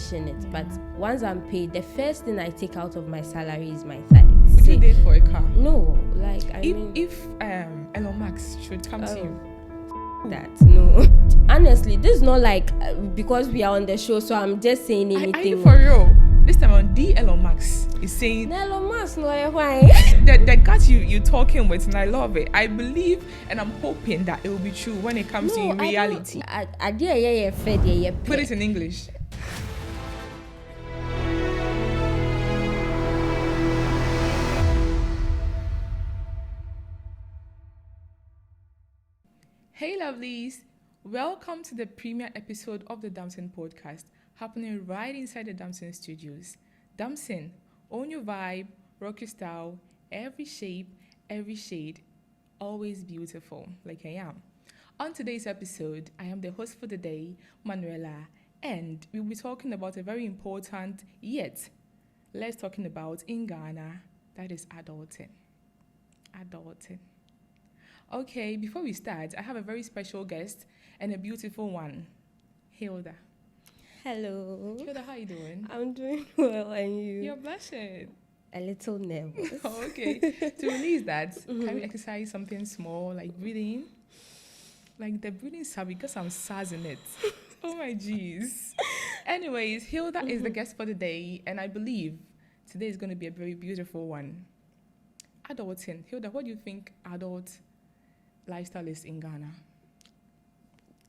transition it. But once I'm paid, the first thing I take out of my salary is my tithe. Would you date for a car? No, like if Elon Musk should come to you. That no. Honestly, this is not like because we are on the show, so I'm just saying anything. Are you for real? This time on the Elon Musk is saying Elon Musk, no, why? the gut you talking with, and I love it. I believe and I'm hoping that it will be true when it comes to reality. Put it in English. Hey lovelies, welcome to the premiere episode of the Damson podcast, happening right inside the Damson studios. Damson, own your vibe, rock your style, every shape, every shade, always beautiful, like I am. On today's episode, I am the host for the day, Manuela, and we'll be talking about a very important yet less talking about in Ghana, that is adulting. Okay, before we start, I have a very special guest and a beautiful one, Hilda. Hello. Hilda, how are you doing? I'm doing well, and you? You're blushing. A little nervous. Okay. To release that, can we exercise something small, like breathing? Like the breathing sabi, because I'm sassing it. Oh my jeez. Anyways, Hilda is the guest for the day, and I believe today is going to be a very beautiful one. Adulting. Hilda, what do you think adult lifestyle is in Ghana?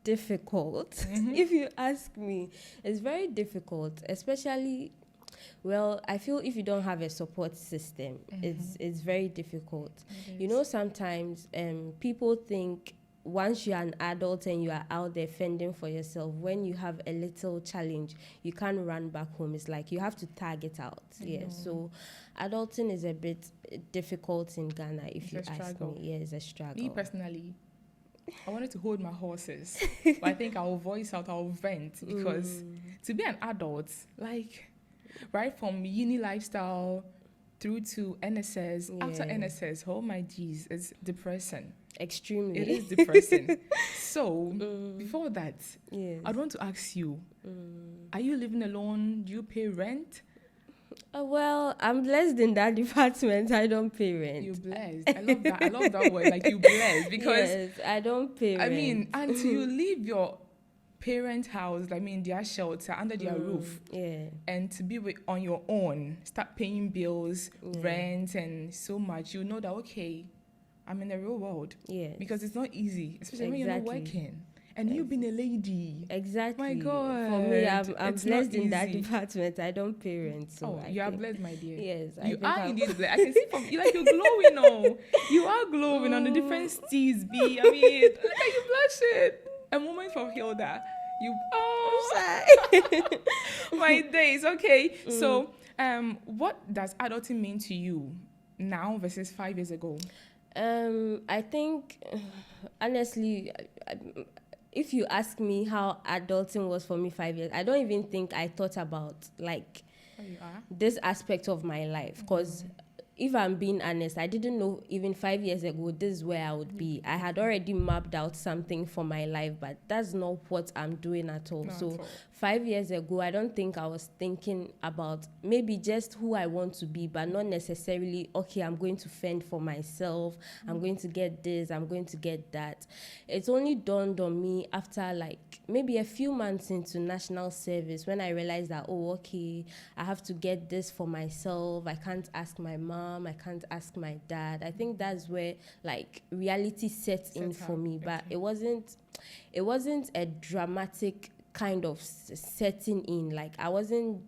Difficult. If you ask me, it's very difficult, especially, well, I feel if you don't have a support system, it's very difficult. You know, sometimes people think once you're an adult and you are out there fending for yourself, when you have a little challenge, you can't run back home. It's like you have to tag it out. Yeah, so adulting is a bit difficult in Ghana, if you ask me. Yeah, it's a struggle. Me personally, I wanted to hold my horses, but I think I'll voice out, I'll vent, because to be an adult, like right from uni lifestyle through to NSS, after NSS, oh my geez, it's depressing. Extremely. It is depressing. So, before that, I'd want to ask you, are you living alone? Do you pay rent? Well, I'm blessed in that department. I don't pay rent. You're blessed. I love that. I love that word. Like, you're blessed. Because yes, I don't pay rent. I mean, until you leave your parent house, I mean, their shelter, under their roof, and to be on your own, start paying bills, rent, and so much, you know that, okay, I'm in the real world. Yes. Because it's not easy, especially when you're not working. And you've been a lady. Exactly. My God. For me, I'm blessed in that department. I don't pay rent. So you are blessed, my dear. Yes. You are indeed blessed. I can see from you, like you're glowing. Oh, you are glowing on the different steeds. I mean, look at you blushing. A moment for Hilda. My days. Okay. So, what does adulting mean to you now versus 5 years ago? I think, honestly, if you ask me how adulting was for me 5 years, I don't even think I thought about like this aspect of my life. Because if I'm being honest, I didn't know even 5 years ago this is where I would be. I had already mapped out something for my life, but that's not what I'm doing at all. So 5 years ago, I don't think I was thinking about maybe just who I want to be, but not necessarily, okay, I'm going to fend for myself. I'm going to get this. I'm going to get that. It's only dawned on me after like maybe a few months into national service when I realized that, oh, okay, I have to get this for myself. I can't ask my mom. I can't ask my dad. I think that's where like reality sets in for me, but it wasn't a dramatic kind of setting in. Like I wasn't,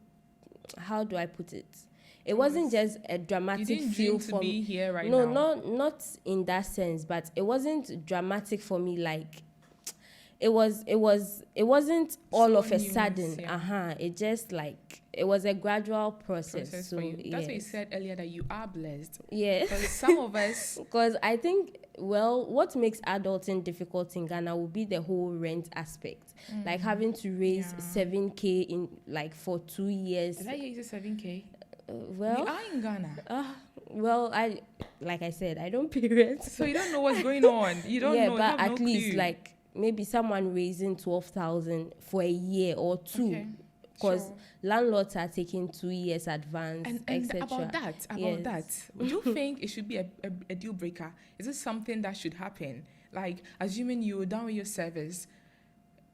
how do I put it? It wasn't just a dramatic feel for me. Here right now. No, not in that sense, but it wasn't dramatic for me. Like it wasn't all so of a sudden. It just like it was a gradual process. So, for you. That's what you said earlier, that you are blessed. Yeah. Because some of us... Because I think, well, what makes adulting difficult in Ghana will be the whole rent aspect. Like having to raise 7K in like for 2 years. Did I hear you say 7K? Well, we are in Ghana. Well, like I said, I don't pay rent. So you don't know what's going on. You don't know. Yeah, but at least like maybe someone raising 12,000 for a year or two. Okay. because landlords are taking 2 years advance, and etc. about that, do you think it should be a deal breaker? Is it something that should happen? Like, assuming you're done with your service,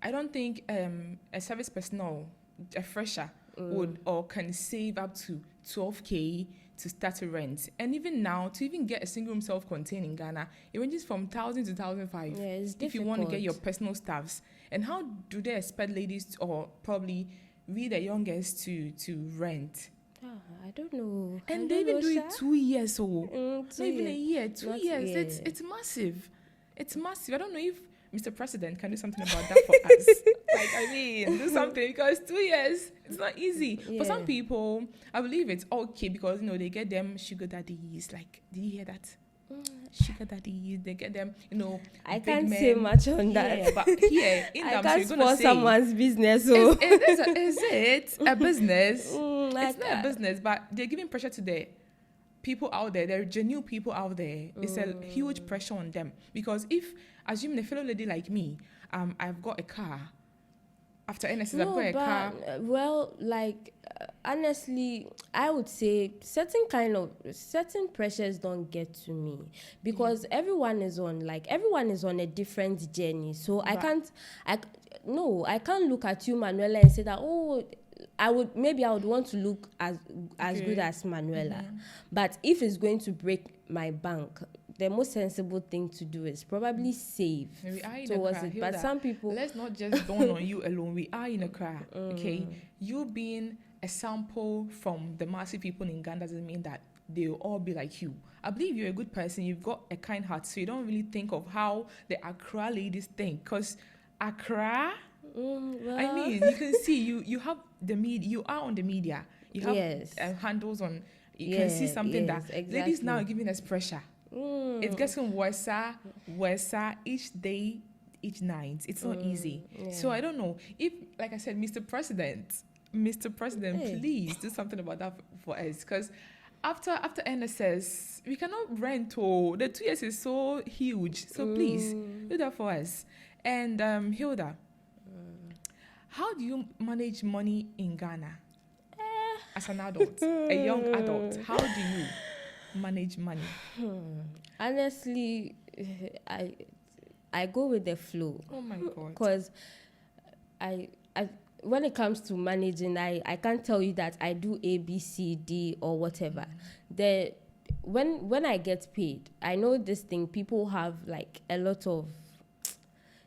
I don't think a service personnel, a fresher, would or can save up to 12K to start a rent. And even now, to even get a single room self-contained in Ghana, it ranges from 1,000 to 1,500. Yeah, it's if you want to get your personal staffs. And how do they expect ladies or probably we the youngest to rent? I don't know. And they even do it 2 years old. Not even a year, 2 years. Yeah. It's massive. It's massive. I don't know if Mr. President can do something about that for us. Like, I mean, do something, because 2 years, it's not easy. Yeah. For some people, I believe it's okay because, they get them sugar daddies. Like, did you hear that? Sugar daddies, they get them, I big can't men. say much on that. Yeah, but here, in I Damson, can't you're gonna spoil say, someone's business. So. is it a business? Like, It's not a business, but they're giving pressure to the people out there. There are genuine people out there. It's a huge pressure on them. Because if, assuming a fellow lady like me, I've got a car. After NSS, I've got a car. Well, like, honestly, I would say certain pressures don't get to me because everyone is on a different journey. So I can't look at you, Manuela, and say that, I would want to look as good as Manuela. But if it's going to break my bank, the most sensible thing to do is probably save towards it. But some people, let's not just dawn on you alone. We are in a car, okay? You being a sample from the massive people in Ghana doesn't mean that they'll all be like you. I believe you're a good person. You've got a kind heart, so you don't really think of how the Accra ladies think. Because Accra, I mean, you can see you have the media. You are on the media. You have handles on. You can see something that ladies now are giving us pressure. It's getting worse each day, each night. It's not easy. Yeah. So I don't know if, like I said, Mr. President, please do something about that for us. Because after NSS, we cannot rent. The 2 years is so huge. So please do that for us. And Hilda, how do you manage money in Ghana as an adult, a young adult? How do you manage money? Honestly, I go with the flow. Oh my God! Because I when it comes to managing, I can't tell you that I do A, B, C, D or whatever. When I get paid, I know this thing. People have like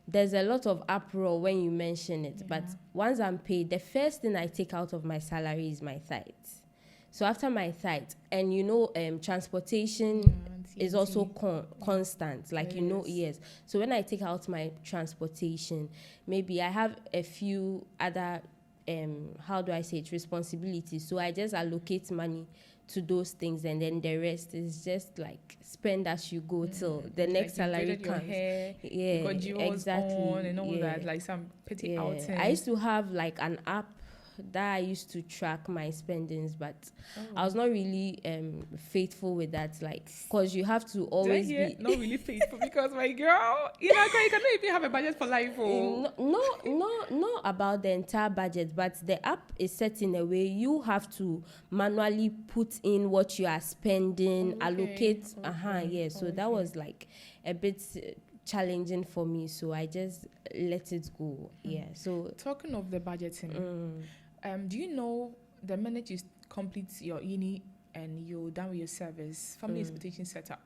there's a lot of uproar when you mention it. But once I'm paid, the first thing I take out of my salary is my tithes. So after my tithe, and transportation is also constant, like, yes. So when I take out my transportation, maybe I have a few other, responsibilities. So I just allocate money to those things, and then the rest is just like spend as you go till the next salary comes. You got jewels on and all that, like some petty outings. I used to have like an app that I used to track my spendings, but I was not really faithful with that, like, because you have to always be not really faithful because my girl, you cannot even have a budget for life. Not about the entire budget, but the app is set in a way you have to manually put in what you are spending, allocate. So that was like a bit challenging for me, so I just let it go. So talking of the budgeting, do you know the minute you complete your uni and you're done with your service, family expectations set up?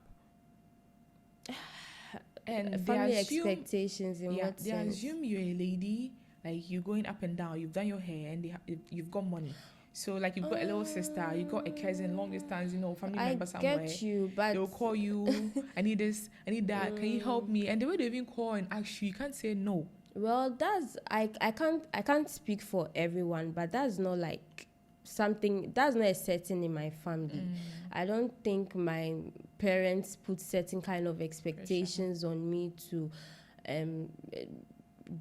And family expectations in what they sense? assume you're a lady, like you're going up and down, you've done your hair, and you've got money. So, like, you've got a little sister, you've got a cousin, long distance, family member somewhere. I get you, but they'll call you, I need this, I need that, can you help me? And the way they even call and ask you can't say no. Well, I can't speak for everyone, but that's not like something, that's not a setting in my family. I don't think my parents put certain kind of expectations on me to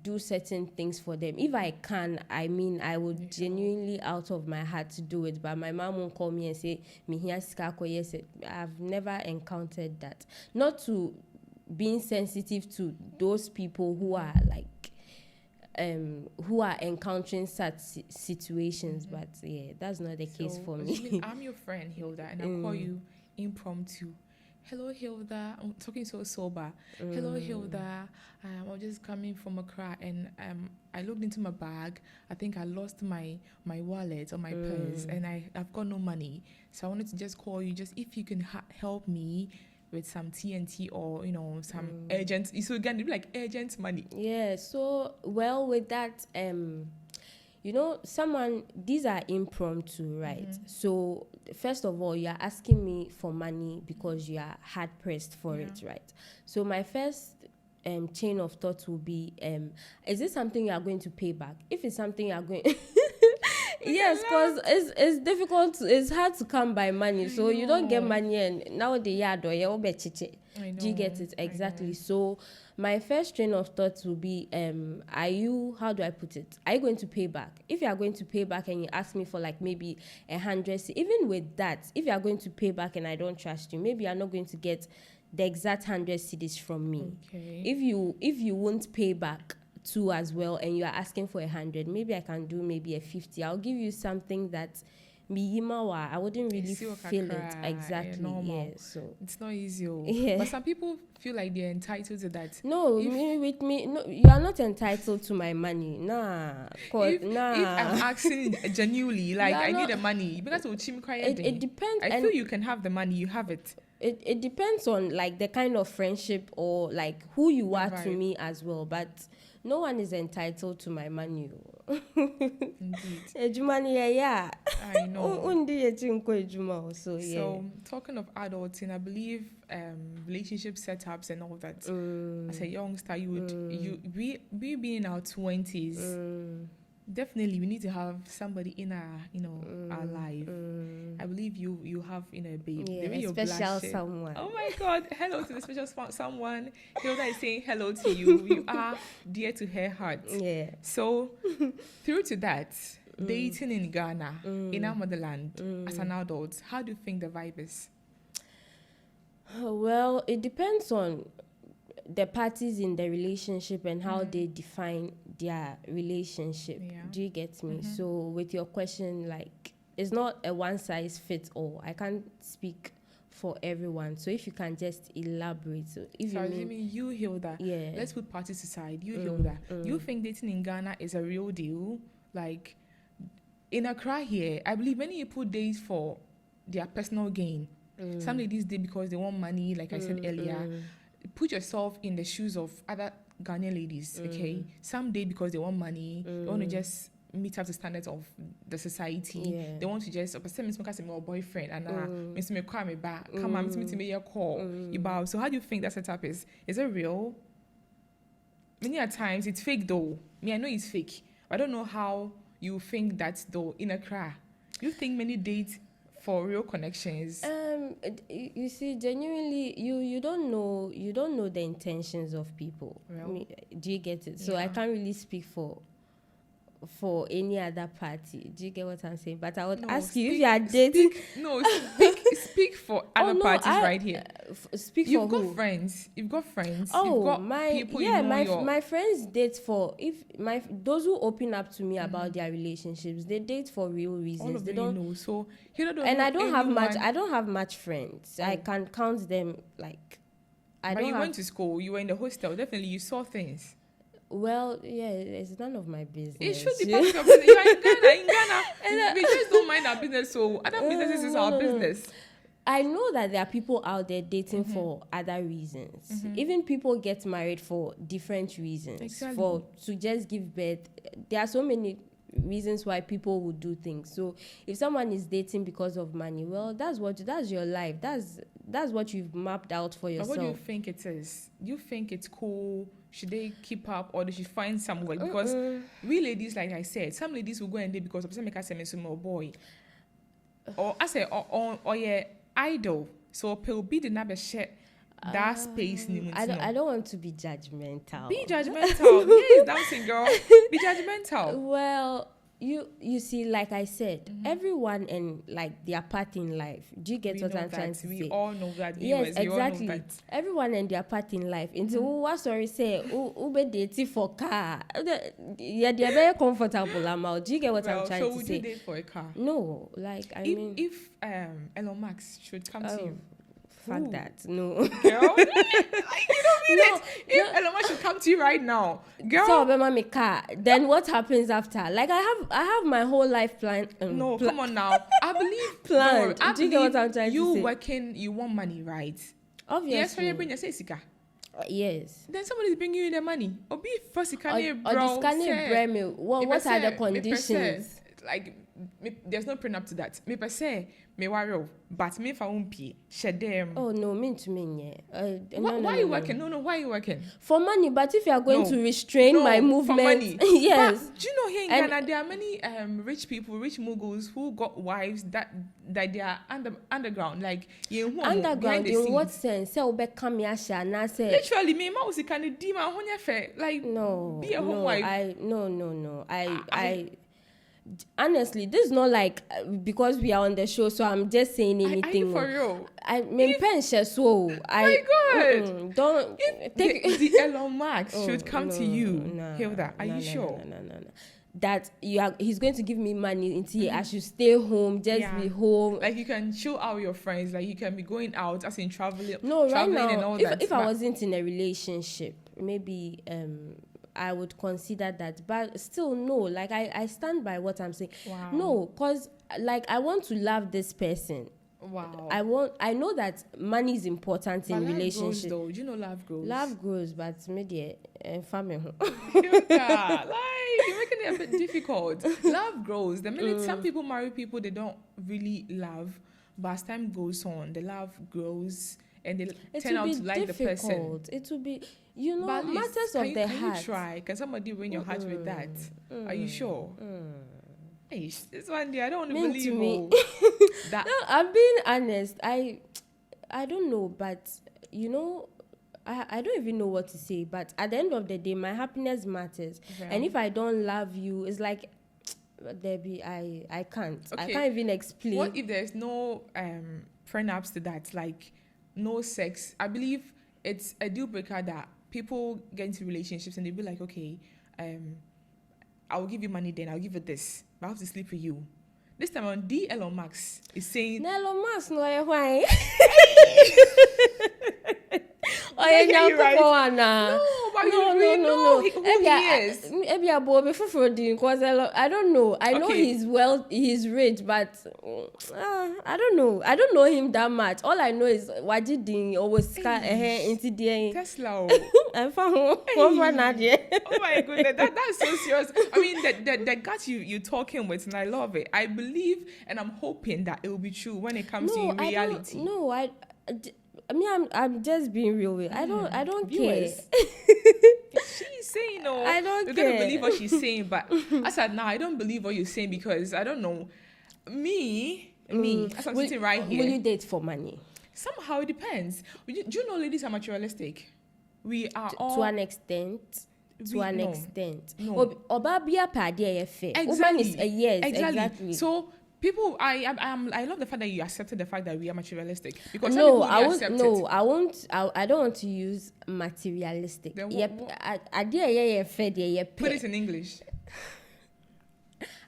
do certain things for them. If I can, I would genuinely out of my heart to do it, but my mom won't call me and say, yes. I've never encountered that. Not to being sensitive to those people who are like who are encountering such situations, but yeah, that's not the case for me. I'm your friend Hilda, and I'll call you impromptu. Hello Hilda, I'm talking so sober. Hello Hilda, I'm just coming from Accra, and I looked into my bag. I think I lost my wallet or my purse, and I've got no money. So I wanted to just call you, just if you can help me with some TNT or some urgent. So again, it'd be like urgent money. Yeah. So well, with that, these are impromptu, right? So first of all, you are asking me for money because you are hard pressed for it, right? So my first chain of thought will be, is this something you are going to pay back? If it's something you are going yes, because it's difficult, it's hard to come by money. So you don't get money, and now the yard or do you get it? Exactly. So my first train of thought will be, how do I put it? Are you going to pay back? If you are going to pay back and you ask me for like maybe 100, even with that, if you are going to pay back and I don't trust you, maybe you're not going to get the exact 100 cedis from me. Okay. If you won't pay back too as well, and you are asking for 100, maybe I can do maybe a 50. I'll give you something that I wouldn't really feel it exactly. Yeah, so it's not easy. Yeah. But some people feel like they're entitled to that. No, you are not entitled to my money. Nah, if I'm asking genuinely, like I need the money because it depends. I feel you can have the money, you have it. It depends on like the kind of friendship or like who you are to me as well, but no one is entitled to my money. Indeed. Yeah. I know. So talking of adulting, I believe relationship setups and all that. As a youngster, we being in our 20s. Definitely, we need to have somebody in our life. I believe you have a babe. Yeah, a special someone. Oh my God! Hello to the special someone. Hilda is saying hello to you. You are dear to her heart. Yeah. So, through to that, dating in Ghana, in our motherland, as an adult, how do you think the vibe is? Well, it depends on the parties in the relationship and how they define their relationship. Yeah. Do you get me? So with your question, like, it's not a one size fits all. I can't speak for everyone. So if you can just elaborate. So if you Hilda, yeah. Let's put parties aside. You Hilda, you think dating in Ghana is a real deal? Like in Accra here, I believe many people date for their personal gain. Some ladies date because they want money, like I said earlier. Put yourself in the shoes of other Ghanaian ladies, okay? Some date because they want money. They want to just meet up to standards of the society. Yeah. They want to just my boyfriend and miss me call me back. Come on, meet me your call. You bow. So how do you think that setup is? Is it real? Many a times it's fake though. I know it's fake. I don't know how you think that though in Accra. You think many dates for real connections? You see, genuinely, you don't know the intentions of people. Well, do you get it? So yeah. I can't really speak for any other party. Do you get what I'm saying? But I would ask you if you are dating. Speak for other parties right here. Speak You've for got who? friends. You've got friends. Oh, you've got people my friends date for those who open up to me about their relationships. They date for real reasons. All of they them don't know. So you don't. And know I don't anyone. have much. I don't have much friends. I can count them like. But you went to school. You were in the hostel. Definitely, you saw things. Well, yeah, it's none of my business. It should be part of your business. You are in Ghana. We just don't mind our business, so other businesses is our business. I know that there are people out there dating for other reasons. Even people get married for different reasons. Exactly. To just give birth. There are so many reasons why people would do things. So if someone is dating because of money, well, that's your life. That's what you've mapped out for yourself. But what do you think it is? Do you think it's cool? Should they keep up or they should find somewhere? Because we ladies, like I said, some ladies will go and date because of some make us a boy. Or I say or yeah, idol. So people be the number share that space. I don't want to be judgmental. Be judgmental. Yes, dancing girl. Be judgmental. Well, you see, like I said, everyone and like their part in life. Do you get what I'm trying to say? We all know that. Yes, Viewers, exactly. We all know that. Everyone and their part in life. Into what sorry say, ube dating for car. Yeah, they're very comfortable amount. Do you get what I'm trying to say? So would you date for a car? No, like I mean, if Elon Musk should come to you. Fuck that. No. Girl. Like, you don't mean it. If Elon Musk should come to you right now, girl. So Obama me car. Then what happens after? Like I have my whole life plan. No, come on now. I believe planned. Do you get what I'm trying to say? You working, you want money, right? Obviously. Yes, so you bring your sika. Yes. Then somebody's bringing you the money. Or be first or what are the conditions? Like there's no prenup to that. Me per se, me worry, but me if I won't pay, share them. Oh no, mean to me, yeah. Why are you working? No, why are you working? For money, but if you are going to restrain my movement, for money. Yes. But do you know here in Ghana there are many rich people, rich moguls who got wives that they are underground, like underground in what sense? Say obe come here, say literally me ma was kind of demon like no, be a home wife. I honestly, this is not like because we are on the show, so I'm just saying anything. Are you for real? My God! Don't take the Elon Musk should come to you, Hilda. Are you sure? No. That he's going to give me money until I should stay home, be home. Like you can chill out with your friends, like you can be going out, as in traveling. No, right now, and all that. If I wasn't in a relationship, maybe I would consider that, but still no, like I stand by what I'm saying. Wow. No, because like I want to love this person. Wow. I know that money is important in relationships. Grows, though. Do you know love grows? Love grows, but maybe family. Like you're making it a bit difficult. Love grows. The minute some people marry people they don't really love, but as time goes on, the love grows and they turn out to like the person. It will be, matters of the heart. Can you try? Can somebody win your heart with that? Are you sure? Hey, this one day I don't want to believe you. No, I'm being honest. I don't know, but I don't even know what to say. But at the end of the day, my happiness matters. Okay. And if I don't love you, it's like Debbie, I can't. Okay. I can't even explain. What if there's no prenups to that? Like no sex. I believe it's a deal breaker that people get into relationships and they be like, okay, I'll give you money, then I'll give you this, but I have to sleep with you. This time on, Elon Musk is saying... Elon Musk, no, why? No, but no. Who he is. I don't know. I know he's rich, but I don't know. I don't know him that much. All I know is Wajidin always into the Tesla. Oh my goodness, that's so serious. I mean, the guts you talking with, and I love it. I believe and I'm hoping that it will be true when it comes to reality. I'm just being real with. I don't care. She's saying no. I don't You're care. gonna believe what she's saying, but I said now I don't believe what you're saying because I don't know. Me, as I'm sitting right here. Will you date for money? Somehow it depends. Do you know ladies are materialistic? We are all to an extent. Extent. No. Exactly. Yes, exactly. So people, I love the fact that you accepted the fact that we are materialistic because I don't want to use materialistic. Then put it in English.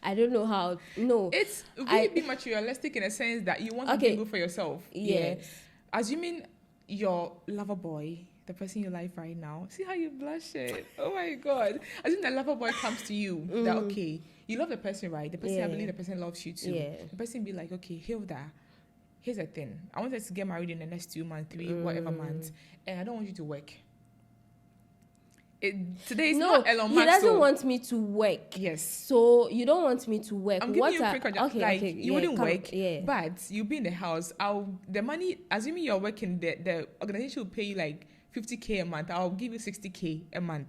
I don't know how. No, it's really be materialistic in a sense that you want something good for yourself. Yes. Yeah. Assuming your lover boy, the person you like right now, see how you blush it. Oh my God. Assuming the lover boy comes to you, that okay, you love the person, right? The person, I believe the person loves you too. Yeah. The person be like, okay, Hilda, here's the thing. I want us to get married in the next 2 months, 3, whatever months, and I don't want you to work. Today is not Elon Musk. He doesn't want me to work. Yes. So you don't want me to work. I'm giving you a quick you wouldn't work, yeah. But you be in the house. The money, assuming you're working, the organization will pay you like 50K a month. I'll give you 60K a month.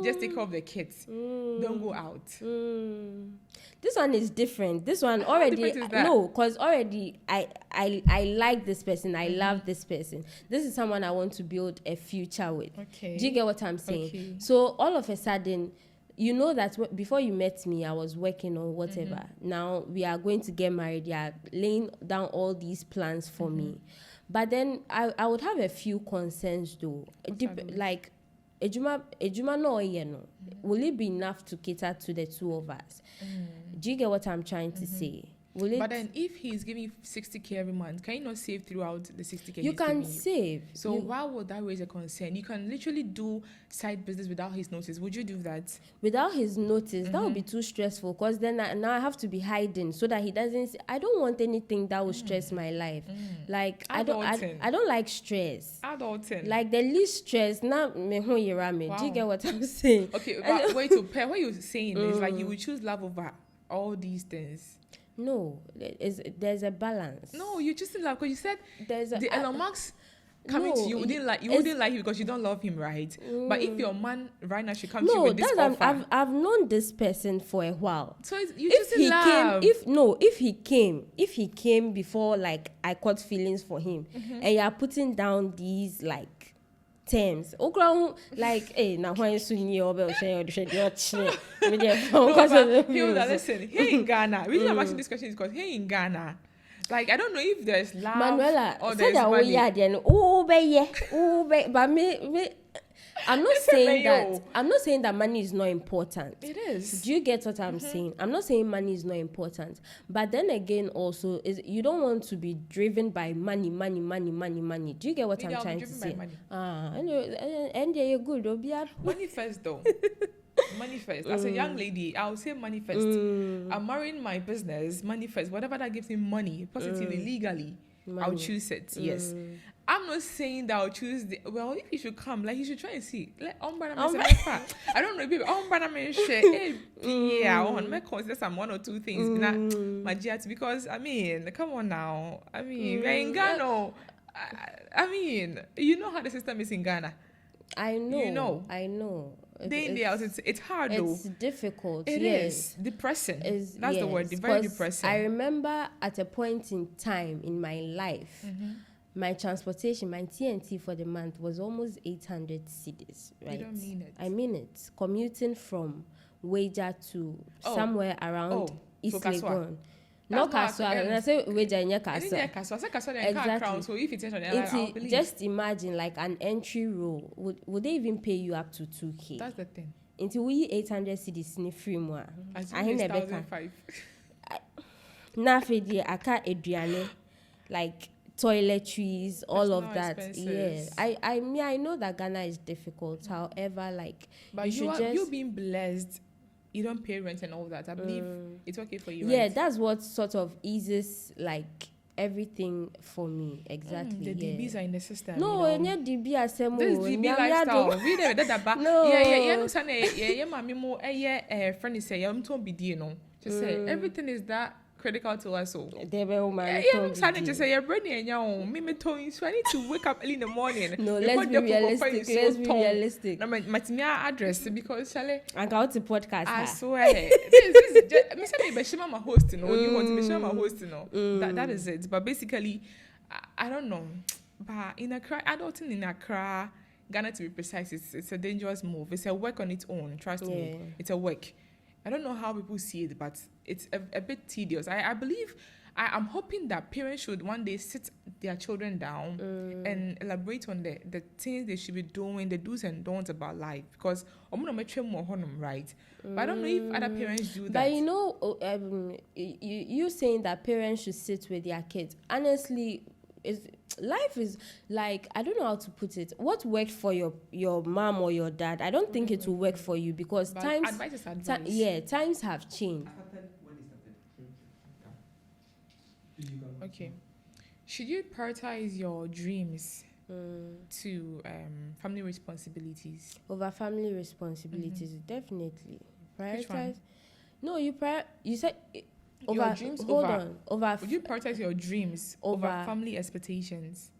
Just take care of the kids. Don't go out. This one is different. This one already because already I like this person. I love this person. This is someone I want to build a future with. Okay. Do you get what I'm saying? Okay. So all of a sudden, you know that before you met me, I was working or whatever. Now we are going to get married. You are laying down all these plans for me. But then I would have a few concerns though. Like, ejuma no no. Will it be enough to cater to the two of us? Do you get what I'm trying to say? But then if he's giving you 60K every month, can you not save throughout the 60K? You can save. So why would that raise a concern? You can literally do side business without his notice. Would you do that? Without his notice, that would be too stressful, because then now I have to be hiding so that he doesn't. I don't want anything that will stress my life. Like I don't like stress. Adulting. Like the least stress. Now me ho yirame. Do you get what I'm saying? Okay, but wait to pair. What you're saying is like you would choose love over all these things. No, there's a balance. No, you just love, because you said there's the Elon Musk coming to you wouldn't like him because you don't love him, right? But if your man right now should come to you with this offer, I've known this person for a while. So you just love. If he came before like I caught feelings for him, and you're putting down these like terms. Like, hey, now why is he over saying listen, here in Ghana, the reason I'm asking this question is because here in Ghana, like I don't know if there's love Manuela, or there's money. But me I'm not saying that money is not important. It is. Do you get what I'm saying? I'm not saying money is not important. But then again also is you don't want to be driven by money. Do you get what I'm trying to say? And you're good. Money first though. Money first. As a young lady, I'll say money first. I'm marrying my business, money first. Whatever that gives me money, positively, legally, I'll choose it. Yes. I'm not saying that I'll choose if he should come, like he should try and see. Like I don't know, people. I want to consider some one or two things. Because I mean, come on now. I mean, we're in Ghana. I mean, you know how the system is in Ghana. I know. You know. I know. Day in, day out, it's hard though. It's difficult. It is depressing. That's the word. Very depressing. I remember at a point in time in my life, my transportation, my TNT for the month was almost 800 cedis. Right? You don't mean it. I mean it. Commuting from Waja to somewhere around East Legon. No Kaswa. And I say Waja in Kaswa. Exactly. So if it's I'll believe. Just imagine like an entry row. Would they even pay you up to 2K? That's the thing. Until we 800 cedis in free more. I think it's 1,500. Na fedi aka eduane like toiletries, all of that. Expenses. Yeah. I know that Ghana is difficult. However, like but you being blessed, you don't pay rent and all that. I believe it's okay for you. Yeah, right? That's what sort of eases like everything for me. Exactly. The DBs are in the system. No, any DB asemo. This DB lifestyle. We never did that. No. Yeah. No, son. Yeah. Mami mo. Friend is say, I'm told be no. Just say everything is that critical to us all. I'm starting to say, you're ready and you're me told so I need to wake up early in the morning. No, let's be realistic. No, my address because Charlie. I got to podcast. I swear. This is just me say me share my host, you know. You want to be share my host, you know. That is it. But basically, I don't know. But in Accra, adulting in Accra, Ghana to be precise, it's a dangerous move. It's a work on its own. Trust me, it's a work. I don't know how people see it, but it's a bit tedious. I believe, I'm hoping that parents should one day sit their children down and elaborate on the things they should be doing, the do's and don'ts about life. Because I'm going to make sure more honum, right? But I don't know if other parents do that. But you know, you saying that parents should sit with their kids. Honestly, life is like, I don't know how to put it. What worked for your mom or your dad, I don't think it will work for you because but times advice is advice. Times have changed. Okay. Should you prioritize your dreams to family responsibilities? Over family responsibilities, definitely. Prioritize. Which one? No, you said over your dreams over would you prioritize your dreams over family expectations?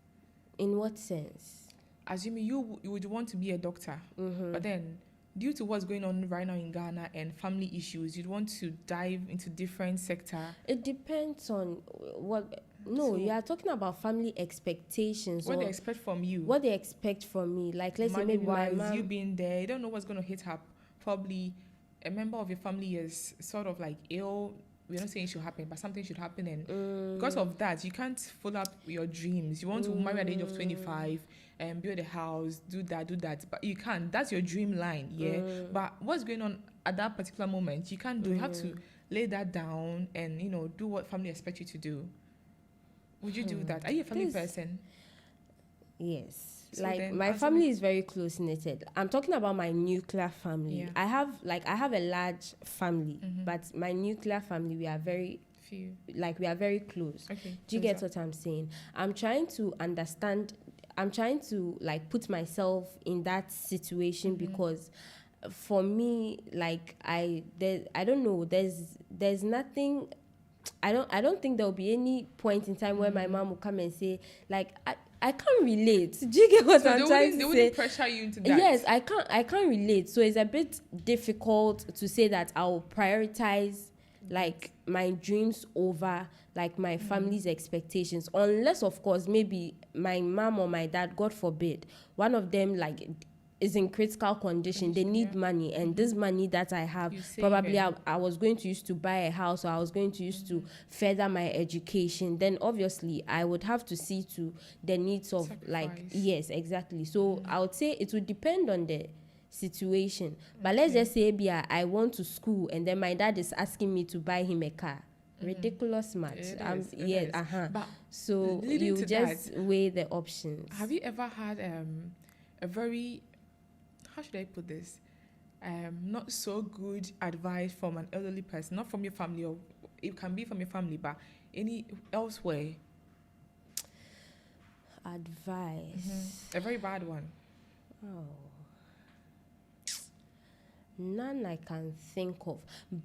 In what sense? Assuming you would want to be a doctor, but then due to what's going on right now in Ghana and family issues, you'd want to dive into different sector. It depends on what. No, you are talking about family expectations. What they expect from you. What they expect from me. Like, let's say maybe my mom. You being there, you don't know what's going to hit her. Probably a member of your family is sort of like ill, we're not saying it should happen, but something should happen, and because of that, you can't follow up your dreams. You want to marry at the age of 25 and build a house, do that, but you can't. That's your dream line, yeah. But what's going on at that particular moment, you can't do. You have to lay that down and do what family expect you to do. Would you do that? Are you a family person? Yes. So like my family is very close knitted. I'm talking about my nuclear family. Yeah. I have a large family, but my nuclear family, we are very few. Like we are very close. Okay. Do you get what I'm saying? I'm trying to understand. I'm trying to like put myself in that situation because for me, like I don't know. There's nothing. I don't think there will be any point in time where my mom will come and say like I can't relate. Do you get what I'm trying to say? They wouldn't pressure you into that. Yes, I can't relate. So it's a bit difficult to say that I'll prioritize like my dreams over like my family's expectations, unless of course maybe my mom or my dad, God forbid, one of them like is in critical condition. They need money, and this money that I have, probably I was going to use to buy a house, or I was going to use to further my education. Then obviously I would have to see to the needs of like, yes, exactly. So I would say it would depend on the situation. But let's just say I want to school and then my dad is asking me to buy him a car. Ridiculous much. But so you just weigh the options. Have you ever had a very, how should I put this, not so good advice from an elderly person, not from your family, or it can be from your family, but any elsewhere? Advice. A very bad one. Oh. None I can think of,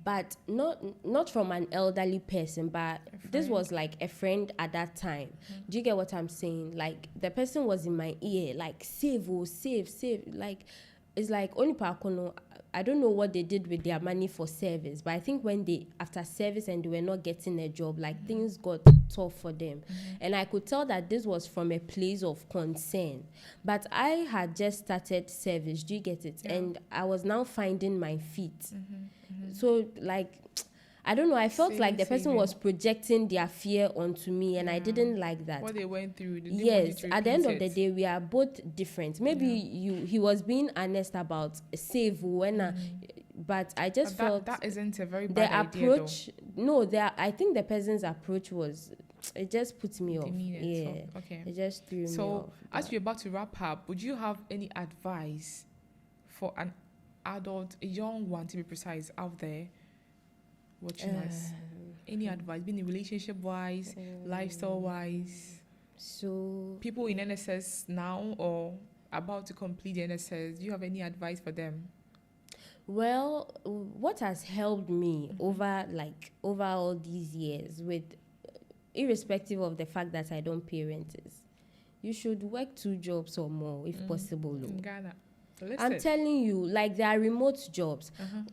but not from an elderly person, but this was like a friend at that time. Do you get what I'm saying? Like the person was in my ear, like save, like it's like only Pakono. I don't know what they did with their money for service, but I think when they after service and they were not getting a job, like things got tough for them, and I could tell that this was from a place of concern. But I had just started service. Do you get it? Yeah. And I was now finding my feet. So like, I don't know. I felt like the person was projecting their fear onto me, and I didn't like that. What they went through. Yes, at the end of the day, we are both different. Maybe he was being honest about save when, but I just felt that isn't a very bad approach. Idea, no, I think the person's approach was. It just put me off. Yeah. So, okay. It just threw me off. So, as we're about to wrap up, would you have any advice for an adult, a young one to be precise, out there watching us? Any advice, being in relationship wise, lifestyle wise? So people in NSS now or about to complete the NSS, do you have any advice for them? Well, what has helped me over all these years, with irrespective of the fact that I don't parent, is you should work 2 jobs or more if possible. In Ghana. I'm telling you, like there are remote jobs.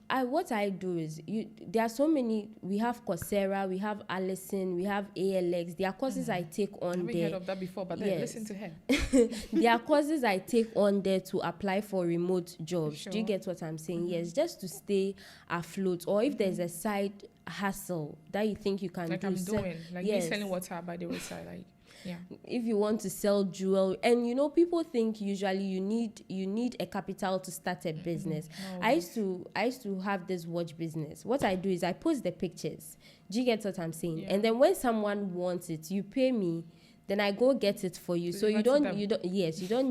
What I do is, there are so many. We have Coursera, we have Allison, we have ALX. There are courses I take on there. I haven't heard of that before, but then listen to her. There are courses I take on there to apply for remote jobs. Sure. Do you get what I'm saying? Yes, just to stay afloat. Or if there's a side hustle that you think you can do. Like I'm doing, like me selling water by the wayside, like. Yeah. If you want to sell jewelry, and people think usually you need a capital to start a business. No. I used to have this watch business. What I do is I post the pictures. Do you get what I'm saying? Yeah. And then when someone wants it, you pay me. Then I go get it for you. So you don't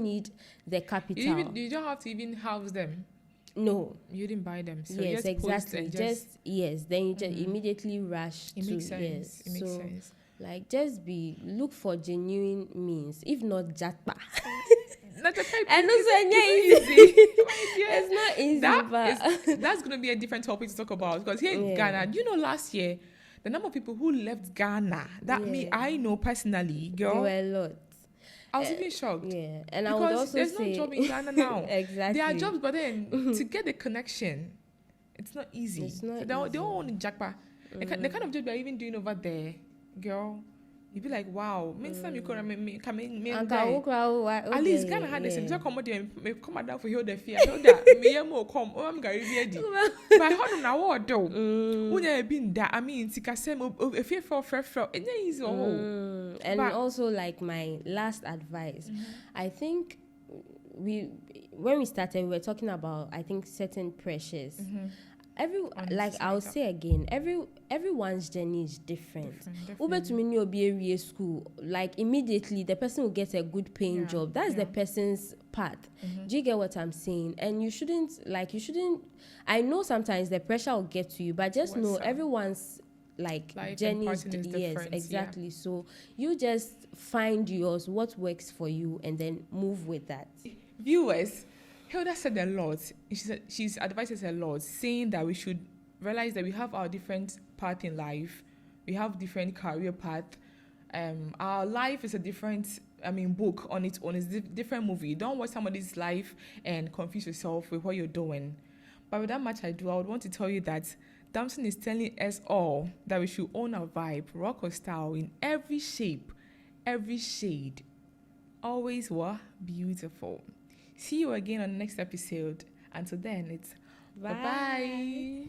need the capital. You don't have to even house them. No, you didn't buy them. So yes, exactly. Then you just immediately rush. It makes sense. It makes sense. Like, just look for genuine means, if not jatpa. Not a type. And also, it's not easy. That's going to be a different topic to talk about, because here in Ghana, last year, the number of people who left Ghana, I know personally, girl. There were a lot. I was even shocked. Yeah, and because I would also there's no job in Ghana now. Exactly. There are jobs, but then to get the connection, it's not easy. It's not easy. They don't want to jackpot. The kind of job they're even doing over there, girl, You'd be like, wow, means time you could me at least Ghana had the same comedy me come down for heal the fear. That me mo come, oh I'm gary ready. But I heard na what do. When you been that, I mean, tika sem if you for fresh, it's easy. And also like my last advice, I think when we started, we were talking about I think certain pressures. I'll say again, everyone's journey is different. Ube to me be school, like immediately the person will get a good paying job. That's the person's path. Do you get what I'm saying? And you shouldn't. I know sometimes the pressure will get to you, but just know everyone's like journey is yes, exactly. Yeah. So you just find yours, what works for you, and then move with that. Viewers, Hilda said a lot. She's advised us a lot, saying that we should realize that we have our different path in life. We have different career path. Our life is a different, book on its own. It's a different movie. Don't watch somebody's life and confuse yourself with what you're doing. But with that much I would want to tell you that Damson is telling us all that we should own our vibe, rock or style in every shape, every shade. Always beautiful. See you again on the next episode. Until then, it's bye-bye.